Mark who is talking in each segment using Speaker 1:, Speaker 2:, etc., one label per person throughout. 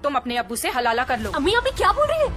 Speaker 1: तुम अपने अब्बू से हलाला कर लो।
Speaker 2: अम्मी अभी क्या बोल रही है?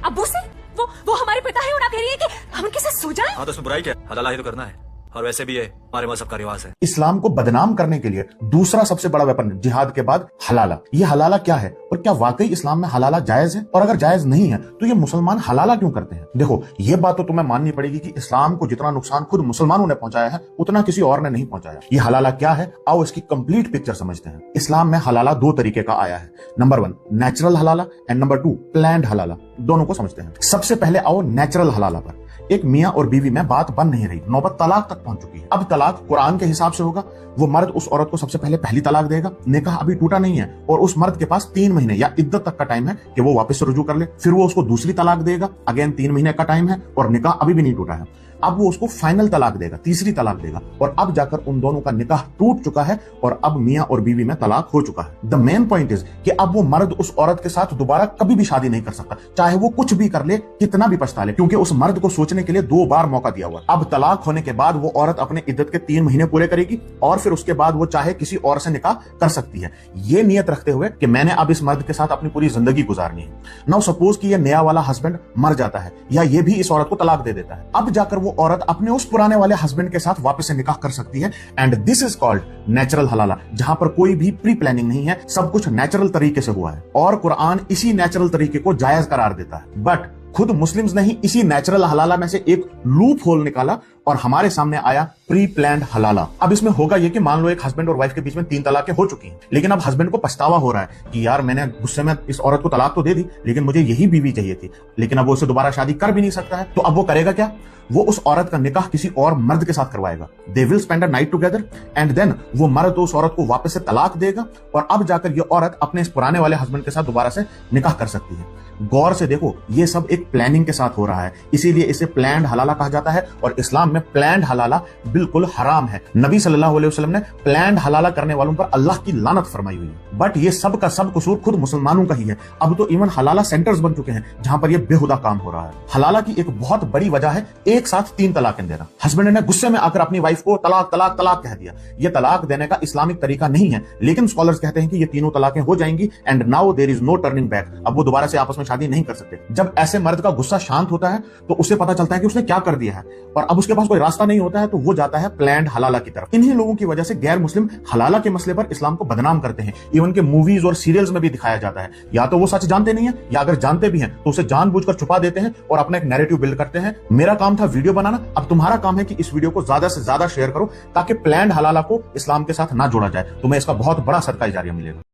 Speaker 2: अब्बू से? वो हमारे पिता है और आप कह रही है कि हम उनके साथ सो जाएं?
Speaker 3: हाँ तो उसमें बुराई क्या है? हलाला ही तो करना है, और वैसे भी है हमारे मजहब का रिवाज है।
Speaker 4: इस्लाम को बदनाम करने के लिए दूसरा सबसे बड़ा वेपन जिहाद के बाद हलाला। ये हलाला क्या है और क्या वाकई इस्लाम में हलाला जायज है? और अगर जायज नहीं है तो ये मुसलमान हलाला क्यों करते हैं? देखो, ये बात तो तुम्हें माननी पड़ेगी कि इस्लाम को जितना नुकसान खुद मुसलमानों ने पहुंचाया है उतना किसी और ने नहीं पहुंचाया। ये हलाला क्या है, आओ इसकी कंप्लीट पिक्चर समझते हैं। इस्लाम में हलाला दो तरीके का आया है। नंबर 1 नेचुरल हलाला एंड नंबर 2 प्लान्ड हलाला। दोनों को समझते हैं। सबसे पहले आओ नेचुरल हलाला पर। एक मियां और बीवी में बात बन नहीं रही, नौबत तलाक तक पहुंच चुकी है। अब तलाक कुरान के हिसाब से होगा। वो मर्द उस औरत को सबसे पहले पहली तलाक देगा, निकाह अभी टूटा नहीं है और उस मर्द के पास 3 महीने या इद्दत तक का टाइम है कि वो वापस से रुजू कर ले। फिर वो उसको दूसरी तलाक देगा, अगेन 3 महीने का टाइम है और निकाह अभी भी नहीं टूटा है। अब वो उसको फाइनल तलाक देगा, तीसरी तलाक देगा, और अब जाकर उन दोनों का निकाह टूट चुका है और अब मियां और बीवी में तलाक हो चुका है। द मेन पॉइंट इज कि अब वो मर्द उस औरत के साथ दोबारा कभी भी शादी नहीं कर सकता, चाहे वो कुछ भी कर ले, कितना भी पछता ले, क्योंकि उस मर्द को सोचने के लिए 2 बार मौका दिया हुआ। अब तलाक होने के बाद वो औरत अपने इद्दत के 3 महीने पूरे करेगी और फिर उसके बाद वो चाहे किसी और से निकाह कर सकती है, ये नियत रखते हुए कि मैंने अब इस मर्द के साथ अपनी पूरी जिंदगी गुजारनी है। नाउ सपोज कि ये नया वाला हस्बैंड मर जाता है या ये भी इस औरत को तलाक दे देता है। अब जाकर वो औरत अपने उस पुराने वाले हस्बैंड के साथ वापस से निकाह कर सकती है and this is called natural हलाला, जहां पर कोई भी प्री प्लानिंग नहीं है, सब कुछ नेचुरल तरीके से हुआ है और कुरान इसी नेचुरल तरीके को जायज करार देता है। बट खुद मुस्लिम्स ने ही इसी नेचुरल हलाला में से एक लूप होल निकाला और हमारे सामने आया प्री प्लान्ड हलाला। अब इसमें होगा ये कि मान लो एक हस्बैंड और वाइफ के बीच में 3 तलाकें हो चुकी हैं, लेकिन अब हस्बैंड को पछतावा हो रहा है कि यार मैंने गुस्से में इस औरत को तलाक तो दे दी, लेकिन मुझे यही बीवी चाहिए थी, लेकिन अब वो उससे दोबारा शादी कर भी नहीं सकता है। तो अब वो करेगा क्या? वो उस औरत का निकाह किसी और मर्द के साथ करवाएगा। They will spend a night together and then वो मर्द उस औरत को वापस से तलाक देगा और अब जाकर ये औरत अपने इस पुराने वाले हस्बैंड के साथ दोबारा से निकाह कर सकती है। गौर से देखो, ये सब एक प्लानिंग के साथ हो रहा है, इसीलिए इसे प्लान्ड हलाला कहा जाता है और इस्लाम में प्लान्ड हलाला बिल्कुल हराम है। नबी सल्लल्लाहु अलैहि वसल्लम ने प्लान्ड हलाला करने वालों पर अल्लाह की लानत फरमाई हुई है। बट ये सब का सब कसूर खुद मुसलमानों का ही है। अब तो इवन हलाला सेंटर्स बन चुके हैं जहां पर ये बेहुदा काम हो रहा है। हलाला की एक बहुत बड़ी वजह है एक साथ 3 तलाकें देना। हस्बैंड ने गुस्से में आकर अपनी वाइफ को तलाक तलाक तलाक कह दिया। ये तलाक देने का इस्लामिक तरीका नहीं है, लेकिन स्कॉलर्स कहते हैं कि ये तीनों तलाकें हो जाएंगी and now there is no turning back. अब वो दोबारा से आपस में शादी नहीं कर सकते। जब ऐसे मर्द का गुस्सा शांत होता है तो उसे पता चलता है कि उसने क्या कर दिया है और अब उसके पास कोई रास्ता नहीं होता है, तो वो जाता है प्लान्ड हलाला की तरफ। इन्हीं लोगों की वजह से गैर मुस्लिम हलाला के मसले पर इस्लाम को बदनाम करते हैं। इवन के मूवीज और सीरियल्स में भी दिखाया जाता है। या तो वो सच जानते नहीं है या अगर जानते भी हैं तो उसे जानबूझकर छुपा देते हैं और अपना एक नैरेटिव बिल्ड करते हैं। मेरा काम था वीडियो बनाना, अब तुम्हारा काम है कि इस वीडियो को ज्यादा से ज्यादा शेयर करो ताकि प्लान्ड हलाला को इस्लाम के साथ ना जोड़ा जाए। तुम्हें इसका बहुत बड़ा सदका जारिया मिलेगा।